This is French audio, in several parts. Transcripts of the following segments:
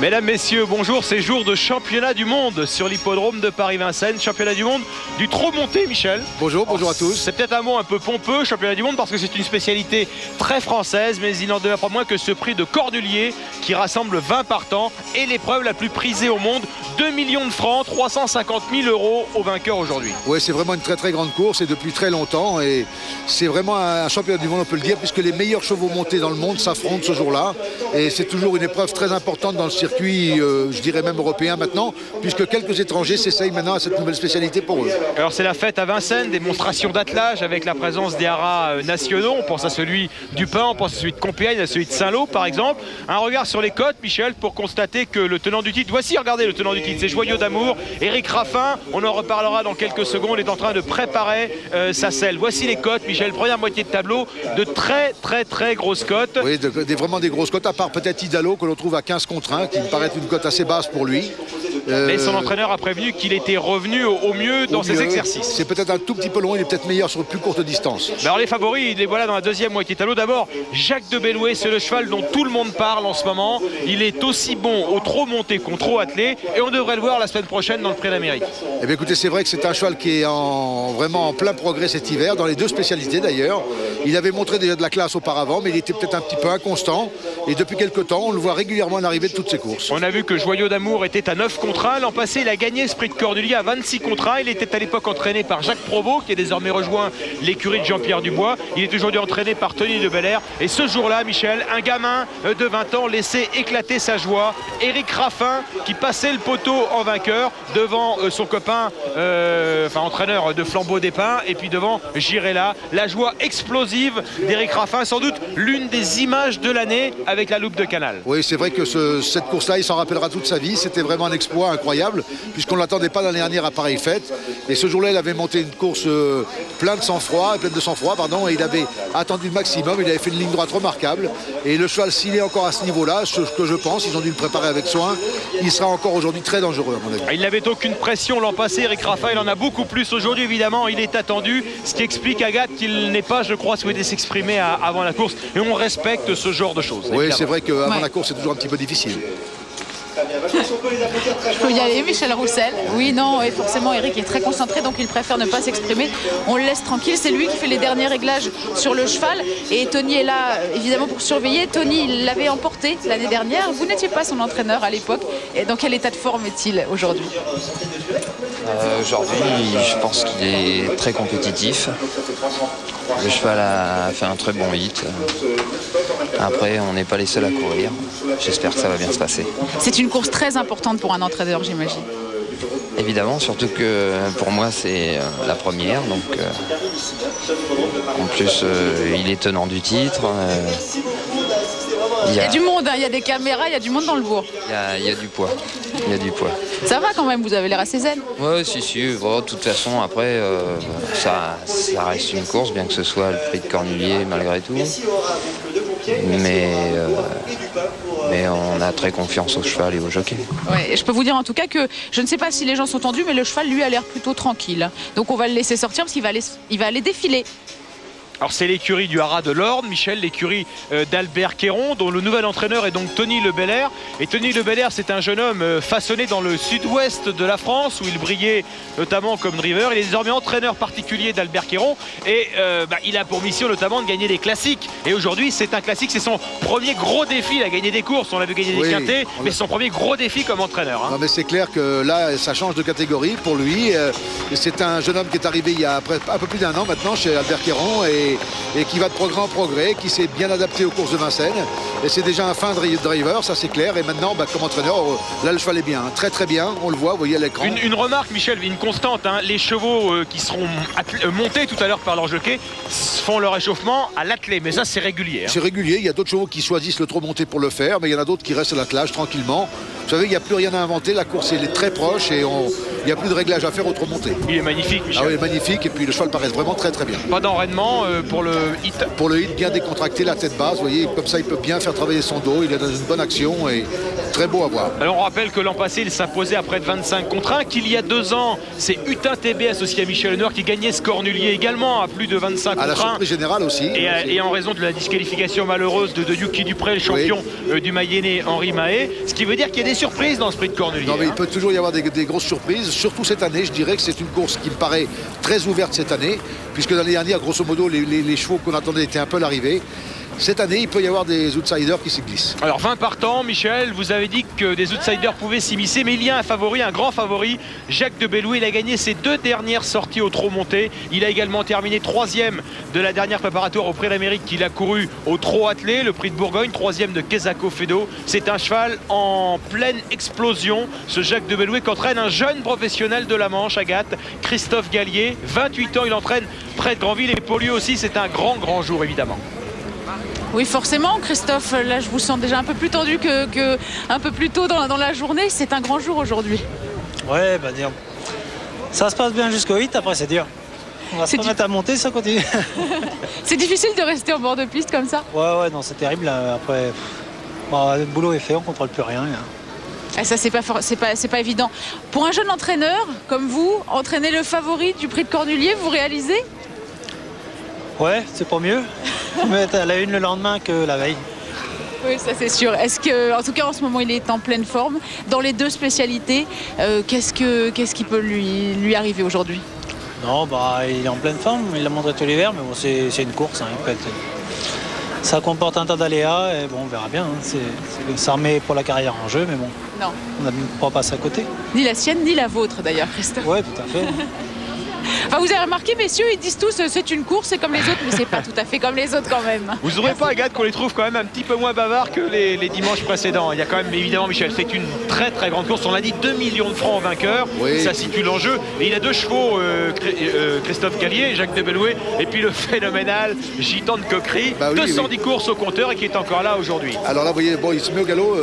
Mesdames, messieurs, bonjour, c'est jour de championnat du monde sur l'hippodrome de Paris-Vincennes, championnat du monde du trot monté, Michel. Bonjour, bonjour à tous. C'est peut-être un mot un peu pompeux, championnat du monde, parce que c'est une spécialité très française, mais il n'en demeure pas moins que ce prix de Cordeliers qui rassemble 20 partants est l'épreuve la plus prisée au monde. 2 millions de francs, 350 000 euros au vainqueur aujourd'hui. Oui, c'est vraiment une très très grande course et depuis très longtemps, et c'est vraiment un championnat du monde, on peut le dire, puisque les meilleurs chevaux montés dans le monde s'affrontent ce jour-là, et c'est toujours une épreuve très importante dans le circuit, je dirais même européen maintenant, puisque quelques étrangers s'essayent maintenant à cette nouvelle spécialité pour eux. Alors c'est la fête à Vincennes, démonstration d'attelage avec la présence des haras nationaux. On pense à celui du Pin, on pense à celui de Compiègne, à celui de Saint-Lô par exemple. Un regard sur les cotes, Michel, pour constater que le tenant du titre, voici, regardez le tenant du titre, c'est Joyeux d'Amour. Éric Raffin, on en reparlera dans quelques secondes, est en train de préparer sa selle. Voici les cotes, Michel, première moitié de tableau, de très grosses cotes. Oui, vraiment des grosses cotes, à part peut-être Idalo que l'on trouve à 15 contre 1, qui me paraît une cote assez basse pour lui. Mais son entraîneur a prévenu qu'il était revenu au mieux dans ses exercices. C'est peut-être un tout petit peu long, il est peut-être meilleur sur de plus courte distance. Alors les favoris, les voilà dans la deuxième moitié de tableau. D'abord, Jacques de Bellouet, c'est le cheval dont tout le monde parle en ce moment. Il est aussi bon au trot monté qu'au trot attelé, et on devrait le voir la semaine prochaine dans le Prix d'Amérique. Eh bien écoutez, c'est vrai que c'est un cheval qui est vraiment en plein progrès cet hiver, dans les deux spécialités d'ailleurs. Il avait montré déjà de la classe auparavant, mais il était peut-être un petit peu inconstant. Et depuis quelques temps, on le voit régulièrement en arrivée de toutes ses courses. On a vu que Joyeux d'Amour était à 9 contre 1. L'an passé, il a gagné ce prix de Cordeliers à 26 contre 1. Il était à l'époque entraîné par Jacques Provost, qui a désormais rejoint l'écurie de Jean-Pierre Dubois. Il est aujourd'hui entraîné par Tony de Belair. Et ce jour-là, Michel, un gamin de 20 ans laissait éclater sa joie. Éric Raffin, qui passait le poteau en vainqueur devant son copain, entraîneur de Flambeau des Pins, et puis devant Girella. La joie explosive d'Éric Raffin, sans doute l'une des images de l'année avec la loupe de Canal. Oui, c'est vrai que cette course-là, il s'en rappellera toute sa vie. C'était vraiment un exploit incroyable, puisqu'on ne l'attendait pas l'année dernière à pareille fête. Et ce jour-là, il avait monté une course pleine de sang-froid, et il avait attendu le maximum. Il avait fait une ligne droite remarquable. Et le cheval, s'il est encore à ce niveau-là, ce que je pense, ils ont dû le préparer avec soin, il sera encore aujourd'hui très dangereux, à mon avis. Il n'avait aucune pression l'an passé, Éric Raffin. Il en a beaucoup plus aujourd'hui, évidemment. Il est attendu, ce qui explique, Agathe, qu'il n'est pas, je crois, souhaité s'exprimer avant la course. Et on respecte ce genre de choses. Oui, c'est vrai qu'avant la course, c'est toujours un petit peu difficile. Je peux y aller, Michel Roussel. Oui, non, et forcément, Eric est très concentré, donc il préfère ne pas s'exprimer. On le laisse tranquille. C'est lui qui fait les derniers réglages sur le cheval. Et Tony est là, évidemment, pour surveiller. Tony, il l'avait emporté l'année dernière. Vous n'étiez pas son entraîneur à l'époque. Et dans quel état de forme est-il aujourd'hui? Aujourd'hui, je pense qu'il est très compétitif. Le cheval a fait un très bon hit. Après, on n'est pas les seuls à courir. J'espère que ça va bien se passer. C'est une course très importante pour un entraîneur, j'imagine. Évidemment, surtout que pour moi, c'est la première. Donc, en plus, il est tenant du titre. Il y a du monde, hein, il y a des caméras, il y a du monde dans le bourg. Il y a du poids. Il y a du poids. Ça va quand même, vous avez l'air assez zen. Oui, si. Bon, de toute façon, après, ça reste une course, bien que ce soit le prix de Cornulier malgré tout. Mais on a très confiance au cheval et au jockey. Ouais, je peux vous dire en tout cas que je ne sais pas si les gens sont tendus, mais le cheval, lui, a l'air plutôt tranquille. Donc on va le laisser sortir parce qu'il va aller défiler. Alors c'est l'écurie du Haras de l'Orne, Michel, l'écurie d'Albert Quéron, dont le nouvel entraîneur est donc Tony Le Belair. Et Tony Le Belair, c'est un jeune homme façonné dans le sud-ouest de la France, où il brillait notamment comme driver. Il est désormais entraîneur particulier d'Albert Quéron, et il a pour mission notamment de gagner des classiques. Et aujourd'hui, c'est un classique, c'est son premier gros défi. Il a gagné des courses, on l'a vu gagner des quintés, mais c'est son premier gros défi comme entraîneur. Non, mais c'est clair que là, ça change de catégorie pour lui. C'est un jeune homme qui est arrivé il y a un peu plus d'un an maintenant chez Albert Quéron, et qui va de progrès en progrès, qui s'est bien adapté aux courses de Vincennes. Et c'est déjà un fin driver, ça c'est clair. Et maintenant, comme entraîneur, là le cheval est bien, très très bien. On le voit, vous voyez à l'écran. Une remarque, Michel, une constante, hein, les chevaux qui seront montés tout à l'heure par leur jockey font leur échauffement à l'attelé, mais ça c'est régulier. Hein. C'est régulier, il y a d'autres chevaux qui choisissent le trot monté pour le faire, mais il y en a d'autres qui restent à l'attelage tranquillement. savez, il n'y a plus rien à inventer. La course elle est très proche et il n'y a plus de réglage à faire autre montée. Il est magnifique, Michel. Ah oui, magnifique. Et puis le cheval paraît vraiment très très bien. Pas d'enraînement pour le hit. Pour le hit, bien décontracté, la tête basse. Vous voyez, comme ça, il peut bien faire travailler son dos. Il est dans une bonne action et très beau à voir. Alors on rappelle que l'an passé, il s'imposait à près de 25 contre 1. Qu'il y a 2 ans, c'est Hutin TB associé à Michel Lenoir qui gagnait ce Cornulier également à plus de 25 contre 1. À la surprise générale aussi. Et en raison de la disqualification malheureuse de Yuki Dupré, le champion du Mayennais Henri Mahé. Ce qui veut dire qu'il y a des surprises dans ce prix de Cornulier. Non, mais il peut toujours y avoir des grosses surprises. Surtout cette année, je dirais que c'est une course qui me paraît très ouverte cette année. Puisque l'année dernière, grosso modo, les chevaux qu'on attendait étaient un peu l'arrivée. Cette année, il peut y avoir des outsiders qui s'y glissent. Alors 20 partants, Michel, vous avez dit que des outsiders pouvaient s'immiscer, mais il y a un favori, un grand favori, Jacques de Belloué. Il a gagné ses 2 dernières sorties au trot monté. Il a également terminé 3e de la dernière préparatoire au Prix d'Amérique qu'il a couru au trot attelé, le Prix de Bourgogne, 3e de Quesaco Fedo. C'est un cheval en pleine explosion, ce Jacques de Belloué, qu'entraîne un jeune professionnel de la Manche, Agathe, Christophe Gallier. 28 ans, il entraîne près de Granville et pour lui aussi, c'est un grand jour évidemment. Oui, forcément, Christophe, là je vous sens déjà un peu plus tendu que un peu plus tôt dans la journée. C'est un grand jour aujourd'hui. Ouais, bah dire. Ça se passe bien jusqu'au 8, après c'est dur. On va se remettre à monter, ça continue. C'est difficile de rester en bord de piste comme ça? Ouais, non, c'est terrible. Après, le boulot est fait, on ne contrôle plus rien. Et ça, c'est pas évident. Pour un jeune entraîneur comme vous, entraîner le favori du prix de Cornulier, vous réalisez? Ouais, c'est pas mieux. Mettre à la une le lendemain que la veille. Oui, ça c'est sûr. Est-ce que, en tout cas en ce moment, il est en pleine forme dans les 2 spécialités? Qu'est-ce qui peut lui arriver aujourd'hui? Non, il est en pleine forme. Il l'a montré tout l'hiver, mais bon, c'est une course. Ça comporte un tas d'aléas et bon, on verra bien. Ça remet pour la carrière en jeu, mais bon. Non. On ne pourra pas passer à côté. Ni la sienne, ni la vôtre d'ailleurs, Christophe. Oui, tout à fait. Enfin, vous avez remarqué, messieurs, ils disent tous c'est une course, c'est comme les autres, mais c'est pas tout à fait comme les autres quand même. Vous n'aurez pas, Agathe, qu'on les trouve quand même un petit peu moins bavards que les dimanches précédents. Il y a quand même, évidemment, Michel, c'est une très grande course. On l'a dit, 2 millions de francs en vainqueur. Oui. Ça situe l'enjeu. Et il a 2 chevaux, Christophe Gallier, Jacques de Belloué, et puis le phénoménal Gitan de Coquerie. 210 courses au compteur et qui est encore là aujourd'hui. Alors là, vous voyez, il se met au galop.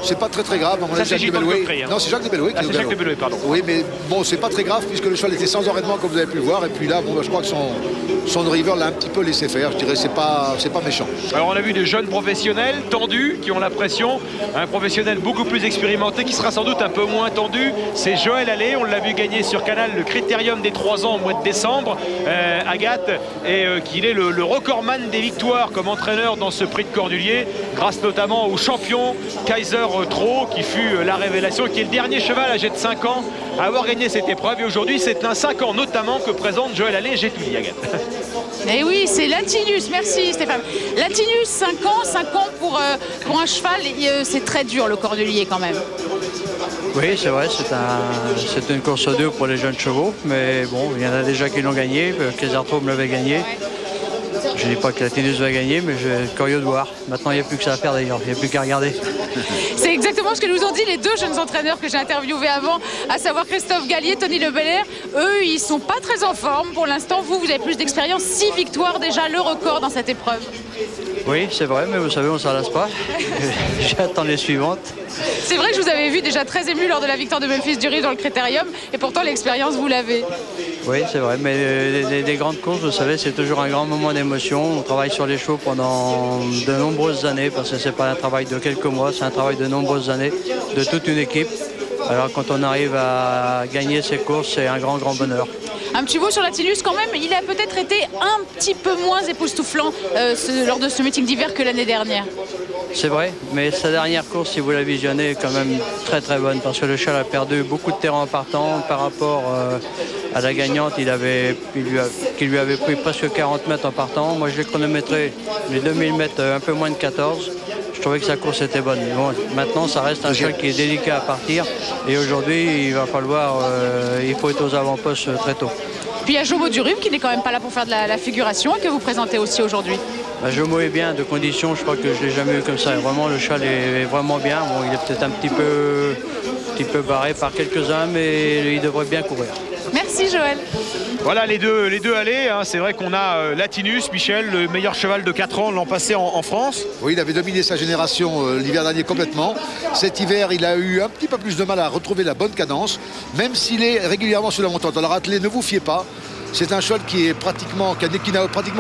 C'est pas très grave. Ça, c'est Gitan de Coquerie. Non, c'est Jacques de Belloué. C'est Jacques de Belloué, pardon. Oui, mais bon, c'est pas très grave puisque le cheval était sans enraînement, comme vous avez pu le voir. Et puis là, je crois que son driver l'a un petit peu laissé faire. Je dirais c'est pas méchant. Alors on a vu des jeunes professionnels tendus qui ont la pression. Un professionnel beaucoup plus expérimenté qui sera sans doute un peu moins tendu. C'est Joël Allais. On l'a vu gagner sur Canal le Critérium des 3 ans au mois de décembre. Agathe, et qu'il est le recordman des victoires comme entraîneur dans ce prix de Cornulier, grâce notamment au champion Kaiser Trot qui fut la révélation, qui est le dernier cheval âgé de 5 ans à avoir gagné cette épreuve. Et aujourd'hui, c'est un 5 ans notamment que présente Joël Allais. J'ai tout dit, Agathe. Et oui, c'est Latinus. Merci Stéphane. Latinus, 5 ans pour un cheval, c'est très dur le Cornulier quand même. Oui, c'est vrai, c'est une course à 2 pour les jeunes chevaux, mais bon, il y en a déjà qui l'ont gagné. Kaisertraum l'avait gagné. Je ne dis pas que Latinus va gagner, mais je suis curieux de voir. Maintenant, il n'y a plus que ça à faire d'ailleurs, il n'y a plus qu'à regarder. C'est exactement ce que nous ont dit les 2 jeunes entraîneurs que j'ai interviewés avant, à savoir Christophe Gallier, Tony Le Belair. Eux, ils ne sont pas très en forme pour l'instant. Vous avez plus d'expérience, 6 victoires déjà, le record dans cette épreuve. Oui, c'est vrai, mais vous savez, on ne s'en lasse pas. J'attends les suivantes. C'est vrai que je vous avais vu déjà très ému lors de la victoire de Memphis Dury dans le Critérium, et pourtant l'expérience, vous l'avez. Oui, c'est vrai, mais les grandes courses, vous savez, c'est toujours un grand moment d'émotion. On travaille sur les chevaux pendant de nombreuses années, parce que ce n'est pas un travail de quelques mois, c'est un travail de nombreuses années, de toute une équipe. Alors quand on arrive à gagner ces courses, c'est un grand bonheur. Un petit mot sur Latinus quand même, il a peut-être été un petit peu moins époustouflant lors de ce meeting d'hiver que l'année dernière. C'est vrai, mais sa dernière course, si vous la visionnez, est quand même très bonne, parce que le cheval a perdu beaucoup de terrain en partant par rapport à la gagnante, qui lui avait pris presque 40 mètres en partant. Moi, je l'ai chronométré les 2000 mètres, un peu moins de 14. Je trouvais que sa course était bonne. Mais bon, maintenant, ça reste un cheval qui est délicat à partir. Et aujourd'hui, il va falloir, il faut être aux avant-postes très tôt. Puis il y a Jomo Durum qui n'est quand même pas là pour faire de la figuration et que vous présentez aussi aujourd'hui. Jomo est bien, de condition, je crois que je ne l'ai jamais eu comme ça. Vraiment, le cheval est vraiment bien. Bon, il est peut-être un petit peu petit peu barré par quelques-uns, mais il devrait bien courir. Merci Joël. Voilà les deux allées, hein. C'est vrai qu'on a Latinus, Michel, le meilleur cheval de 4 ans l'an passé en France. Oui, il avait dominé sa génération l'hiver dernier complètement. Cet hiver, il a eu un petit peu plus de mal à retrouver la bonne cadence, même s'il est régulièrement sur la montante. Alors attelé, ne vous fiez pas. C'est un cheval qui n'a pratiquement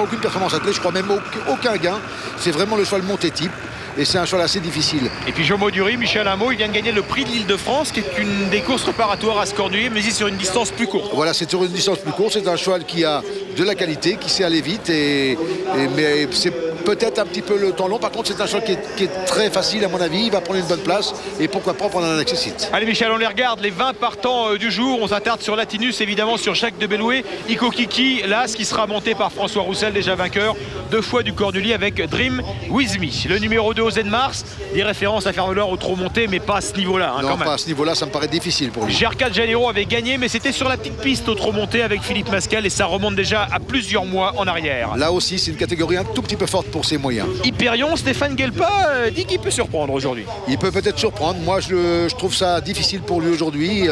aucune performance attelée, je crois même aucun gain. C'est vraiment le cheval monté type. Et c'est un cheval assez difficile. Et puis Jomo Dury, Michel, un mot, il vient de gagner le prix de l'Île-de-France, qui est une des courses préparatoires à Cornulier, mais il sur une distance plus courte. Voilà, c'est sur une distance plus courte. C'est un cheval qui a de la qualité, qui sait aller vite. Mais c'est peut-être un petit peu le temps long. Par contre, c'est un cheval qui est très facile, à mon avis. Il va prendre une bonne place. Et pourquoi pas prendre un accessite. Allez, Michel, on les regarde. Les 20 partants du jour. On s'attarde sur Latinus, évidemment, sur Jacques de Belloué. Iko Kiki, l'As, qui sera monté par François Roussel, déjà vainqueur 2 fois du Cornulier avec Dream With Me. Le numéro 2, Ozen Mars. Des références à faire valeur au trop monté, mais pas à ce niveau-là. Non, pas à ce niveau-là, ça me paraît difficile pour lui. GR4 Janeiro avait gagné, mais c'était sur la petite piste au trop monté avec Philippe Mascal, et ça remonte déjà à plusieurs mois en arrière. Là aussi, c'est une catégorie un tout petit peu forte pour ses moyens. Hyperion, Stéphane Guelpa dit qu'il peut surprendre aujourd'hui. Il peut peut-être surprendre. Moi, je trouve ça difficile pour lui aujourd'hui.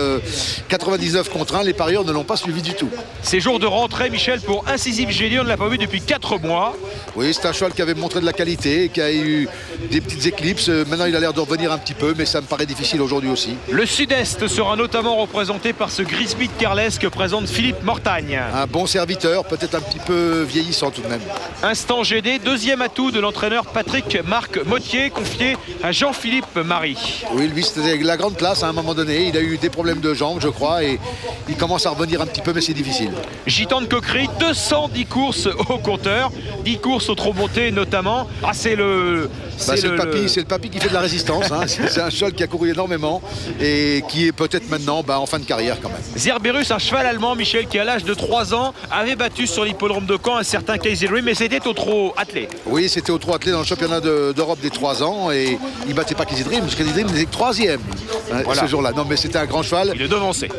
99 contre 1, les parieurs ne l'ont pas suivi du tout. C'est jour de rentrée, Michel, pour Incisive GD. On ne l'a pas vu depuis 4 mois. Oui, c'est un cheval qui avait montré de la qualité, qui a eu des petites éclipses. Maintenant, il a l'air de revenir un petit peu, mais ça me paraît difficile aujourd'hui aussi. Le Sud-Est sera notamment représenté par ce Grisby Carles que présente Philippe Mortagne. Un bon serviteur, peut-être un petit peu vieillissant tout de même. Instant GD, deuxième atout de l'entraîneur Patrick-Marc Mottier, confié à Jean-Philippe Marie. Oui, lui, c'était la grande classe à un moment donné. Il a eu des problèmes de jambes, je crois, et il commence à revenir un petit peu, mais c'est difficile. Gitan de Coquerie, 210 courses au compteur, 10 courses au trop monté notamment. Ah, c'est le papy qui fait de la résistance. Hein. C'est un cheval qui a couru énormément et qui est peut-être maintenant en fin de carrière quand même. Zerberus, un cheval allemand, Michel, qui à l'âge de 3 ans avait battu sur l'hippodrome de Caen un certain Casey Dream, mais c'était au trot attelé. Oui, c'était au trot attelé dans le championnat d'Europe des 3 ans et il battait pas Casey Dream, parce que Casey Dream était 3e voilà. Ce jour-là. Non, mais c'était un grand cheval. Il est devancé.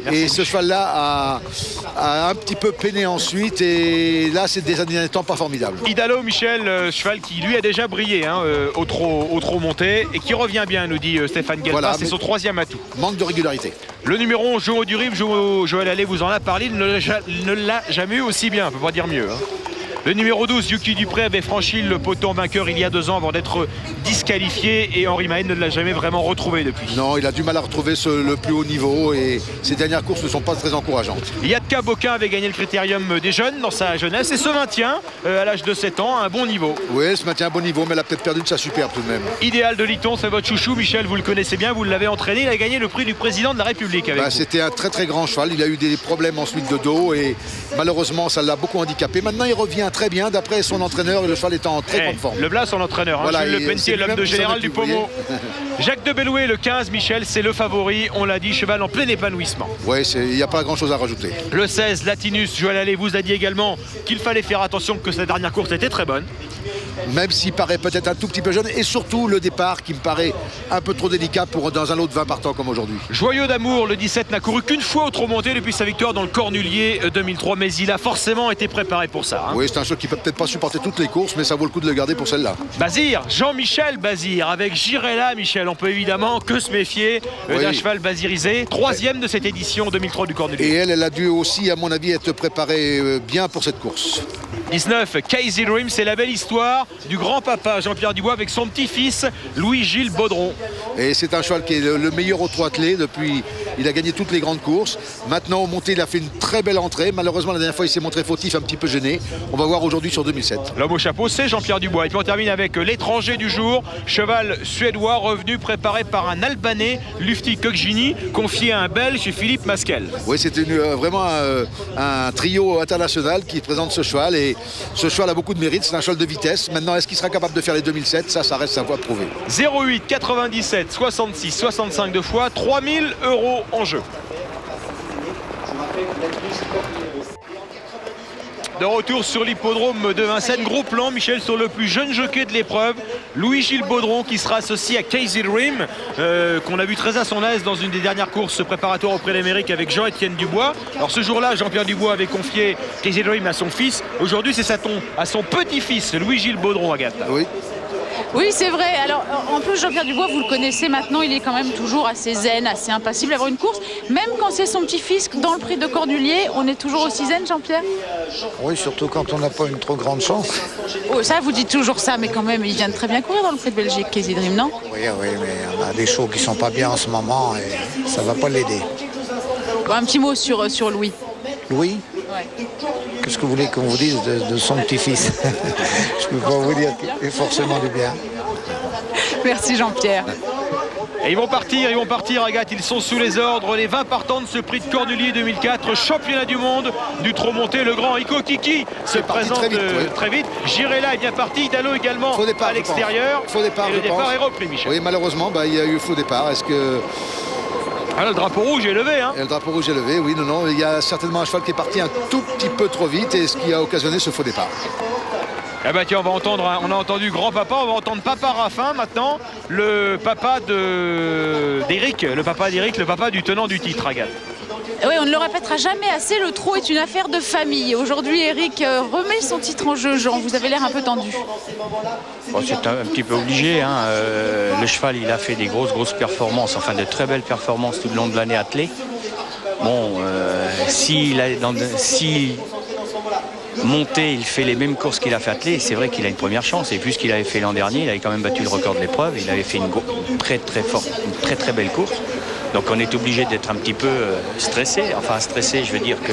Merci, et ce Michel. Cheval-là a un petit peu peiné ensuite, et là, c'est des années temps pas formidables. Idalo, Michel, cheval qui lui a déjà brillé au trot monté et qui revient bien, nous dit Stéphane Guelpa. Voilà, c'est son 3e atout. Manque de régularité. Le numéro 11, Jomo Dury, Joël Allais vous en a parlé, il ne l'a jamais eu aussi bien, on ne peut pas dire mieux. Le numéro 12, Yuki Dupré, avait franchi le poteau vainqueur il y a 2 ans avant d'être disqualifié, et Henri Mahé ne l'a jamais vraiment retrouvé depuis. Non, il a du mal à retrouver le plus haut niveau, et ses dernières courses ne sont pas très encourageantes. Yadka Boquin avait gagné le critérium des jeunes dans sa jeunesse et se maintient à l'âge de 7 ans à un bon niveau. Oui, elle se maintient à un bon niveau, mais elle a peut-être perdu de sa superbe tout de même. Idéal de Liton, c'est votre chouchou, Michel, vous le connaissez bien, vous l'avez entraîné, il a gagné le prix du président de la République avec vous. C'était un très très grand cheval, il a eu des problèmes ensuite de dos et malheureusement ça l'a beaucoup handicapé. Maintenant il revient très bien d'après son entraîneur, et le cheval est en très grande forme. Le Blas, son entraîneur, voilà, Jules Lepentier, l'homme de général du Pommeau. Jacques de Belloué, le 15, Michel, c'est le favori, on l'a dit, cheval en plein épanouissement. Oui, il n'y a pas grand chose à rajouter. Le 16, Latinus, Joël Allais vous a dit également qu'il fallait faire attention, que sa dernière course était très bonne. Même s'il paraît peut-être un tout petit peu jeune, et surtout le départ qui me paraît un peu trop délicat pour dans un lot de 20 partants comme aujourd'hui. Joyeux d'amour, le 17 n'a couru qu'une fois au trop monté depuis sa victoire dans le Cornulier 2003, mais il a forcément été préparé pour ça. Oui, c'est un cheval qui peut peut-être pas supporter toutes les courses, mais ça vaut le coup de le garder pour celle-là. Bazir, Jean-Michel Bazir, avec Girella, Michel, on peut évidemment que se méfier d'un cheval bazirisé, 3e de cette édition 2003 du Cornulier. Et elle a dû aussi, à mon avis, être préparée bien pour cette course. 19, Casey Dream, c'est la belle histoire du grand-papa Jean-Pierre Dubois avec son petit-fils Louis-Gilles Baudron. Et c'est un cheval qui est le meilleur au trot attelé depuis. Il a gagné toutes les grandes courses. Maintenant, au monté, il a fait une très belle entrée. Malheureusement, la dernière fois, il s'est montré fautif, un petit peu gêné. On va voir aujourd'hui sur 2007. L'homme au chapeau, c'est Jean-Pierre Dubois. Et puis on termine avec l'étranger du jour, cheval suédois revenu préparé par un Albanais, Lufti Kokjini, confié à un Belge, Philippe Mascal. Oui, c'était vraiment un trio international qui présente ce cheval. Et ce cheval a beaucoup de mérite. C'est un cheval de vitesse. Maintenant, est-ce qu'il sera capable de faire les 2007? Ça reste un fois prouvé. 08 97 66 65 2 fois, 3000 € en jeu. De retour sur l'hippodrome de Vincennes, gros plan, Michel, sur le plus jeune jockey de l'épreuve, Louis-Gilles Baudron, qui sera associé à Casey Dream, qu'on a vu très à son aise dans une des dernières courses préparatoires auprès d'Amérique avec Jean-Étienne Dubois. Alors ce jour-là, Jean-Pierre Dubois avait confié Casey Dream à son fils. Aujourd'hui, c'est à son petit-fils, Louis-Gilles Baudron, Agathe. Oui. Oui, c'est vrai. Alors, en plus, Jean-Pierre Dubois, vous le connaissez maintenant, il est quand même toujours assez zen, assez impassible à avoir une course. Même quand c'est son petit-fils dans le prix de Cornulier, on est toujours aussi zen, Jean-Pierre? Oui, surtout quand on n'a pas une trop grande chance. Oh, ça, vous dites toujours ça, mais quand même, il vient de très bien courir dans le prix de Belgique, Casey Dream, non? Oui, oui, mais on a des chevaux qui sont pas bien en ce moment et ça va pas l'aider. Bon, un petit mot sur Louis. Louis? Ouais. Qu'est-ce que vous voulez qu'on vous dise de son petit-fils? Je peux pas vous dire qu'il est forcément du bien. Merci Jean-Pierre. Et ils vont partir, Agathe. Ils sont sous les ordres, les 20 partants de ce prix de Cornulier 2004, championnat du monde du trot monté. Le grand Iko Kiki se présente très vite. Girella est bien parti, Idalo également à l'extérieur. Faux départ, et le départ est repris, Michel. Oui, malheureusement, il y a eu faux départ. Est-ce que... Ah, le drapeau rouge est levé. Hein. Et le drapeau rouge est levé, oui, non. Il y a certainement un cheval qui est parti un tout petit peu trop vite et ce qui a occasionné ce faux départ. Ah bah tiens, on a entendu grand-papa, on va entendre papa Raffin maintenant, le papa d'Éric, le papa du tenant du titre, Agathe. Oui, on ne le répétera jamais assez, le trot est une affaire de famille. Aujourd'hui, Éric remet son titre en jeu. Jean, vous avez l'air un peu tendu. Bon, c'est un petit peu obligé. Hein. Le cheval, il a fait des grosses performances, enfin de très belles performances tout le long de l'année attelée. Bon, si monté, il fait les mêmes courses qu'il a fait attelé, c'est vrai qu'il a une première chance. Et vu ce qu'il avait fait l'an dernier, il avait quand même battu le record de l'épreuve. Il avait fait une très belle course. Donc on est obligé d'être un petit peu stressé. Enfin stressé, je veux dire que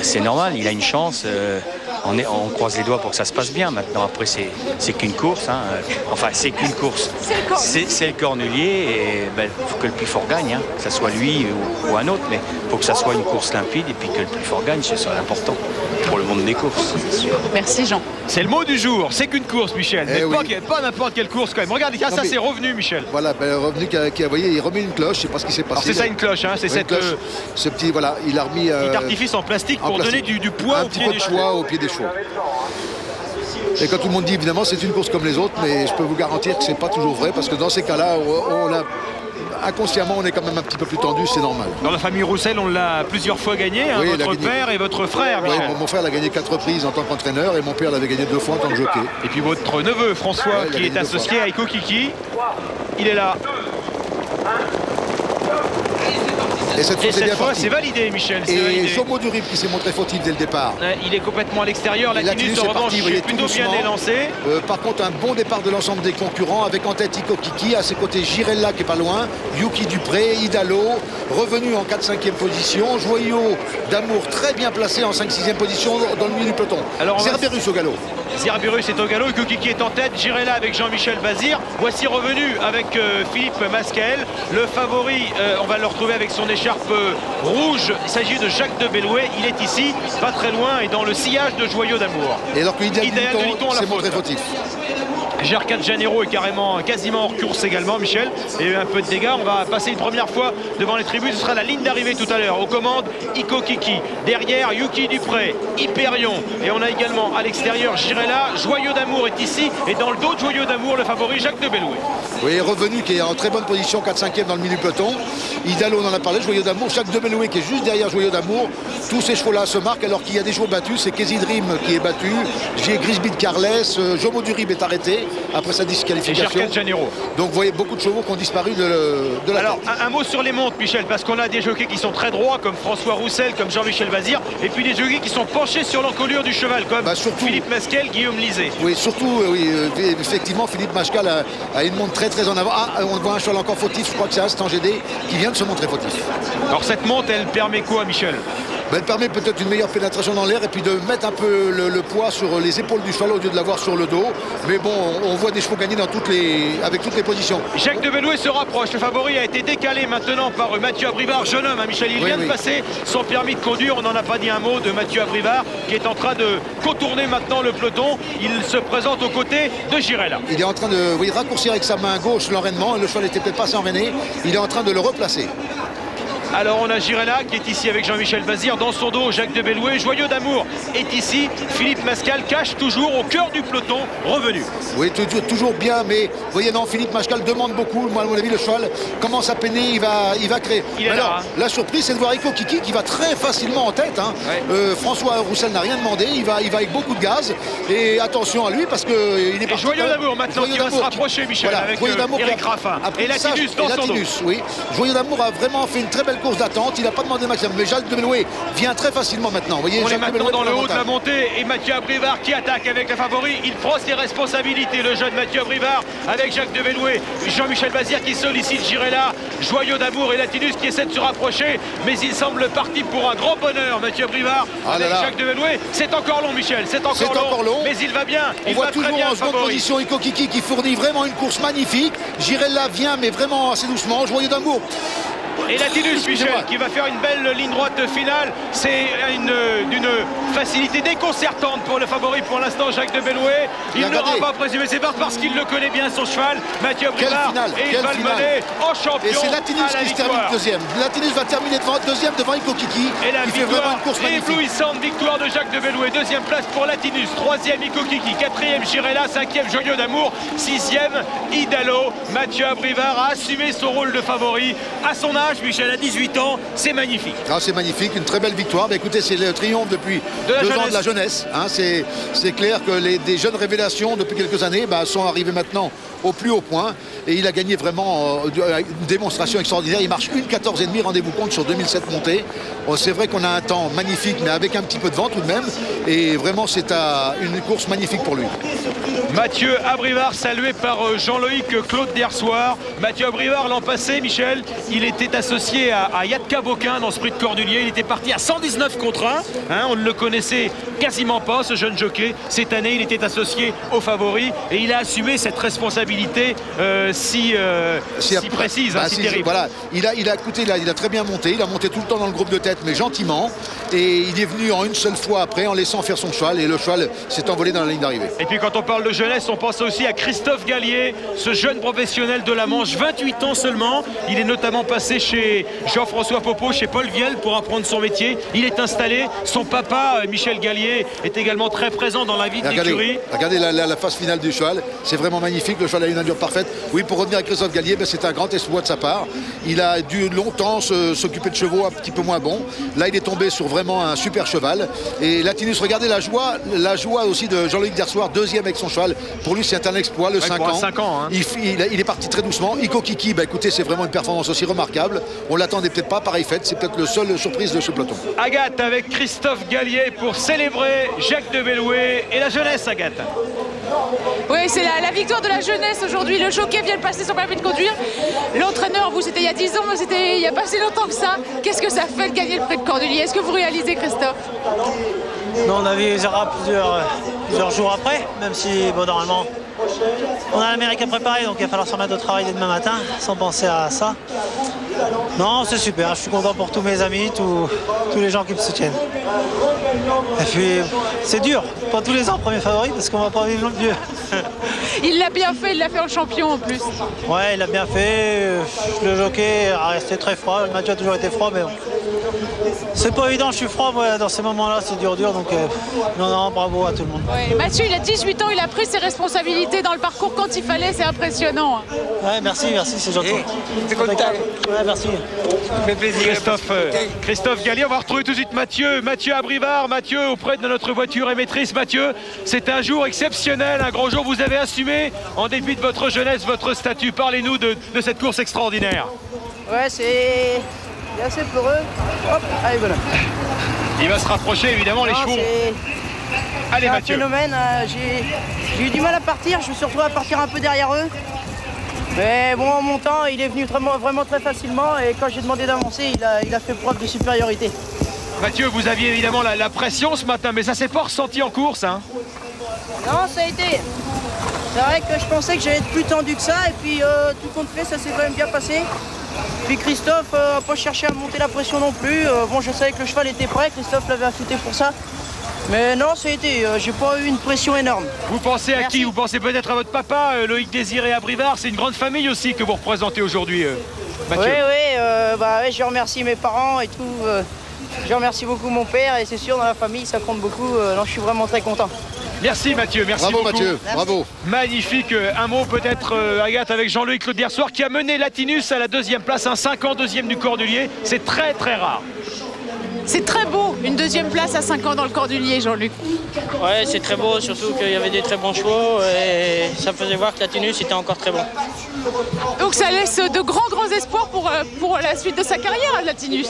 c'est normal, il a une chance. On croise les doigts pour que ça se passe bien. Maintenant, après, c'est qu'une course. Hein. Enfin, c'est qu'une course. C'est le Cornulier. Et il faut que le plus fort gagne. Hein. Que ce soit lui ou un autre. Mais il faut que ça soit une course limpide. Et puis que le plus fort gagne, c'est ça l'important pour le monde des courses. Merci, Jean. C'est le mot du jour. C'est qu'une course, Michel. Mais pas n'importe quelle course, quand même. Regardez, ça, c'est Revenu, Michel. Voilà, Revenu qui a, voyez, il remet une cloche. Je sais pas ce qui s'est passé. C'est ça, une cloche. Hein. C'est cette cloche. Ce petit, voilà, il a remis... petit artifice en plastique pour donner du poids au pied des chevaux. Au pied des chevaux. Et quand tout le monde dit évidemment c'est une course comme les autres, mais je peux vous garantir que c'est pas toujours vrai parce que dans ces cas-là, inconsciemment on est quand même un petit peu plus tendu, c'est normal. Dans la famille Roussel, on l'a plusieurs fois gagné, hein, votre père et votre frère. Oui, mon frère l'a gagné 4 reprises en tant qu'entraîneur et mon père l'avait gagné 2 fois en tant que jockey. Et puis votre neveu François qui est associé à Iko Kiki, il est là. Et cette fois, c'est validé, Michel. Et Jomo Durib qui s'est montré fautif dès le départ. Il est complètement à l'extérieur. Latinus, en revanche, est plutôt bien élancé. Par contre, un bon départ de l'ensemble des concurrents avec en tête Iko Kiki. À ses côtés, Girella qui est pas loin. Yuki Dupré, Idalo, revenu en 4-5e position. Joyau d'Amour très bien placé en 5-6e position dans le milieu du peloton. Zerberus au galop. Zerberus est au galop. Iko Kiki est en tête. Girella avec Jean-Michel Bazir. Voici revenu avec Philippe Masquel. Le favori, on va le retrouver avec son écharpe rouge. Il s'agit de Jacques de Bellouet. Il est ici, pas très loin, et dans le sillage de Joyau d'Amour. Et alors que Idéal de Liton s'est montré fautif. Gercat Janeiro est quasiment hors course également, Michel. Il y a eu un peu de dégâts. On va passer une première fois devant les tribunes. Ce sera la ligne d'arrivée tout à l'heure. Aux commandes, Iko Kiki. Derrière, Yuki Dupré, Hyperion. Et on a également à l'extérieur Girella. Joyau d'Amour est ici. Et dans le dos de Joyau d'Amour, le favori Jacques de Bellouet. Oui, revenu qui est en très bonne position, 4-5e dans le milieu peloton. Idalo, on en a parlé, Joyau d'Amour. Jacques de Bellouet qui est juste derrière Joyau d'Amour. Tous ces chevaux-là se marquent alors qu'il y a des chevaux battus. C'est Casey Dream qui est battu. J'ai Grisbit Carles. Jomo Durib est arrêté après sa disqualification. Donc vous voyez beaucoup de chevaux qui ont disparu de la Alors un mot sur les montes, Michel, parce qu'on a des jockeys qui sont très droits comme François Roussel, comme Jean-Michel Bazir, et puis des jockeys qui sont penchés sur l'encolure du cheval comme Philippe Masquel, Guillaume Lisée. Oui, surtout, effectivement, Philippe Masquel a une montre très en avant. On voit un cheval encore fautif, je crois que c'est Astan GD qui vient de se montrer fautif. Alors cette monte, elle permet quoi, Michel? Elle permet peut-être une meilleure pénétration dans l'air et puis de mettre un peu le poids sur les épaules du cheval au lieu de l'avoir sur le dos. Mais bon, on voit des chevaux gagner avec toutes les positions. Jacques de Bellouet se rapproche. Le favori a été décalé maintenant par Mathieu Abrivard, jeune homme, hein, Michel. Il vient de passer son permis de conduire. On n'en a pas dit un mot de Mathieu Abrivard qui est en train de contourner maintenant le peloton. Il se présente aux côtés de Girella. Il est en train de raccourcir avec sa main gauche l'enrainement. Le cheval était peut-être pas enrainé. Il est en train de le replacer. Alors on a Girella qui est ici avec Jean-Michel Bazir. Dans son dos, Jacques de Bellouet. Joyeux d'amour est ici. Philippe Mascal cache toujours au cœur du peloton, revenu. Oui, toujours bien, mais vous voyez, non, Philippe Mascal demande beaucoup. Moi, à mon avis, le cheval commence à peiner, il va créer. Alors, la surprise, c'est de voir Iko Kiki qui va très facilement en tête. Hein. Ouais. François Roussel n'a rien demandé, il va avec beaucoup de gaz. Et attention à lui parce qu'il est parti. Joyeux d'amour maintenant qui va se rapprocher, Michel, voilà, avec Eric Raffin. Et Latinus dans son dos. Oui. Joyeux d'amour a vraiment fait une très belle course d'attente. Il n'a pas demandé maximum. Mais Jacques de Bellouet vient très facilement maintenant. Vous voyez, on est maintenant dans le haut de la montée. Et Mathieu Abrivard qui attaque avec le favori. Il prend ses responsabilités. Le jeune Mathieu Abrivard avec Jacques de Bellouet. Jean-Michel Bazir qui sollicite Girella. Joyeux d'amour et Latinus qui essaie de se rapprocher. Mais il semble parti pour un grand bonheur. Mathieu Abrivard avec Jacques de Bellouet. C'est encore long, Michel. C'est encore long. Mais il va bien. On voit toujours en seconde position Iko Kiki qui fournit vraiment une course magnifique. Girella vient, mais vraiment assez doucement. Joyeux d'amour. Et Latinus, Michel, qui va faire une belle ligne droite finale. C'est d'une facilité déconcertante pour le favori pour l'instant, Jacques de Bellouet. Il n'aura pas présumé ses pertes parce qu'il le connaît bien, son cheval, Mathieu Abrivard. Et il va le mener en champion. Et c'est Latinus qui se termine deuxième. Latinus va terminer deuxième devant Iko Kiki. Et la victoire, éblouissante victoire de Jacques de Bellouet. Deuxième place pour Latinus. Troisième, Iko Kiki. Quatrième, Girella. Cinquième, Joyeux d'amour. Sixième, Idalo. Mathieu Abrivard a assumé son rôle de favori à son âge. Michel, à 18 ans, c'est magnifique. Ah, c'est magnifique, une très belle victoire. Mais écoutez, c'est le triomphe depuis 2 ans de la jeunesse. Hein, c'est clair que des jeunes révélations depuis quelques années sont arrivées maintenant au plus haut point. Et il a gagné vraiment une démonstration extraordinaire. Il marche 1,14,5, rendez-vous compte, sur 2007 montées. C'est vrai qu'on a un temps magnifique, mais avec un petit peu de vent tout de même. Et vraiment, c'est une course magnifique pour lui. Mathieu Abrivard, salué par Jean-Loïc Claude d'Hersoir. Mathieu Abrivard, l'an passé, Michel, il était associé à Yatka Boquin dans Sprint Cornulier. Il était parti à 119 contre 1. Hein, on ne le connaissait quasiment pas, ce jeune jockey. Cette année, il était associé aux favoris et il a assumé cette responsabilité si précise, si terrible. Voilà, il a très bien monté. Il a monté tout le temps dans le groupe de tête, mais gentiment. Et il est venu en une seule fois après, en laissant faire son cheval. Et le cheval s'est envolé dans la ligne d'arrivée. Et puis quand on parle de jeunesse, on pense aussi à Christophe Gallier, ce jeune professionnel de la Manche, 28 ans seulement. Il est notamment passé chez Jean-François Popo, chez Paul Viel pour apprendre son métier. Il est installé. Son papa, Michel Gallier, est également très présent dans la vie de l'écurie. Regardez la phase finale du cheval. C'est vraiment magnifique. Le cheval a une allure parfaite. Oui, pour revenir à Christophe Gallier, c'est un grand exploit de sa part. Il a dû longtemps s'occuper de chevaux un petit peu moins bons. Là, il est tombé sur vraiment un super cheval. Et Latinus, regardez la joie aussi de Jean-Luc Dersoir, deuxième avec son cheval. Pour lui, c'est un exploit, le 5 ans. 5 ans hein. Il est parti très doucement. Iko Kiki, écoutez, c'est vraiment une performance aussi remarquable. On l'attendait peut-être pas, pareil fait. C'est peut-être le seul surprise de ce peloton. Agathe avec Christophe Gallier pour célébrer Jacques de Bellouet et la jeunesse, Agathe. Oui, c'est la victoire de la jeunesse aujourd'hui. Le jockey vient de passer son permis de conduire. L'entraîneur, vous, c'était il y a 10 ans, mais c'était il n'y a pas si longtemps que ça. Qu'est-ce que ça fait de gagner le prix de Cornulier? Est-ce que vous réalisez, Christophe? Non, on avait plusieurs jours après, même si, bon, normalement, on a l'Amérique à préparer, donc il va falloir se remettre au travail dès demain matin, sans penser à ça. Non, c'est super, je suis content pour tous mes amis, tous les gens qui me soutiennent. Et puis, c'est dur, pas tous les ans premier favori, parce qu'on va pas vivre le vieux. Il l'a bien fait, il l'a fait en champion en plus. Ouais, il l'a bien fait, le jockey a resté très froid, le match a toujours été froid, mais bon. C'est pas évident, je suis froid, moi, dans ces moments-là, c'est dur, donc non, bravo à tout le monde. Ouais, Mathieu, il a 18 ans, il a pris ses responsabilités dans le parcours quand il fallait, c'est impressionnant. Ouais, merci, c'est gentil. C'est content. Ouais, merci. Ça fait plaisir. Christophe Gallier, on va retrouver tout de suite Mathieu Abrivard. Mathieu, auprès de notre voiture émettrice. Mathieu, c'est un jour exceptionnel, un grand jour. Vous avez assumé, en dépit de votre jeunesse, votre statut. Parlez-nous de cette course extraordinaire. Ouais, c'est assez peureux. Hop, allez, voilà. Il va se rapprocher, évidemment, les chevaux. Allez, Mathieu. C'est un phénomène. J'ai eu du mal à partir. Je me suis retrouvé à partir un peu derrière eux. Mais bon, en montant, il est venu vraiment très facilement. Et quand j'ai demandé d'avancer, il a fait preuve de supériorité. Mathieu, vous aviez évidemment la pression ce matin, mais ça s'est pas ressenti en course, hein? Non, ça a été. C'est vrai que je pensais que j'allais être plus tendu que ça. Et puis, tout compte fait, ça s'est quand même bien passé. Puis Christophe n'a pas cherché à monter la pression non plus. Bon, je savais que le cheval était prêt. Christophe l'avait affûté pour ça. Mais non, ça a été. J'ai pas eu une pression énorme. Vous pensez à qui? Vous pensez peut-être à votre papa, Loïc Désiré Abrivard. C'est une grande famille aussi que vous représentez aujourd'hui. Mathieu. Oui, je remercie mes parents et tout. Je remercie beaucoup mon père et c'est sûr dans la famille ça compte beaucoup. Je suis vraiment très content. Merci Mathieu, merci bravo, beaucoup. Mathieu, bravo. Magnifique. Un mot peut-être, Agathe, avec Jean-Louis Claude hier soir qui a mené Latinus à la 2e place, un 5 ans, 2e du Cordelier. C'est très très rare. C'est très beau, une 2e place à 5 ans dans le Cordelier, Jean-Luc. Ouais, c'est très beau, surtout qu'il y avait des très bons chevaux et ça faisait voir que Latinus était encore très bon. Donc ça laisse de grands espoirs pour la suite de sa carrière à Latinus.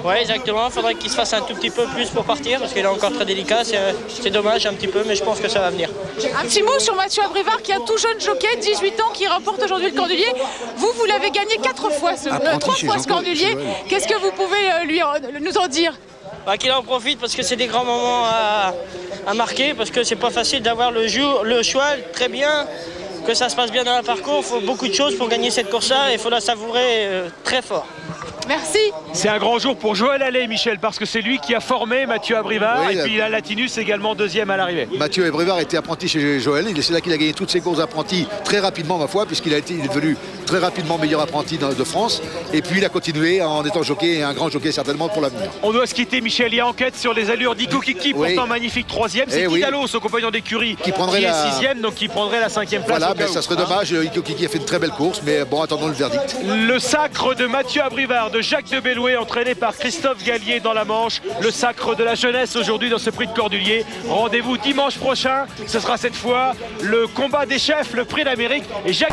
Ouais, exactement. Il faudrait qu'il se fasse un tout petit peu plus pour partir parce qu'il est encore très délicat. C'est dommage un petit peu, mais je pense que ça va venir. Un petit mot sur Mathieu Abrivard qui est un tout jeune jockey, 18 ans, qui remporte aujourd'hui le Cordelier. Vous l'avez gagné 3 fois ce Cordelier. Qu'est-ce que vous pouvez nous en dire? Qu'il en profite parce que c'est des grands moments à marquer, parce que c'est pas facile d'avoir le cheval très bien, que ça se passe bien dans le parcours. Il faut beaucoup de choses pour gagner cette course-là et il faut la savourer très fort. Merci. C'est un grand jour pour Joël Allais, Michel, parce que c'est lui qui a formé Mathieu Abrivard. Oui, et puis il a Latinus également 2e à l'arrivée. Mathieu Abrivard était apprenti chez Joël. C'est là qu'il a gagné toutes ses courses apprentis très rapidement, ma foi, puisqu'il est devenu très rapidement meilleur apprenti de France. Et puis il a continué en étant jockey, et un grand jockey certainement pour l'avenir. On doit se quitter, Michel. Il y a enquête sur les allures d'Iko Kiki, pourtant magnifique 3e. C'est Tidalo, son compagnon d'écurie, qui est 6e, donc qui prendrait la 5e place. Voilà, mais ça serait dommage. Iko Kiki a fait une très belle course, mais bon, attendons le verdict. Le sacre de Mathieu Abrivard, de Jacques de Bellouet, entraîné par Christophe Gallier dans la Manche. Le sacre de la jeunesse aujourd'hui dans ce prix de Cordelier. Rendez-vous dimanche prochain. Ce sera cette fois le combat des chefs, le prix d'Amérique. Et Jacques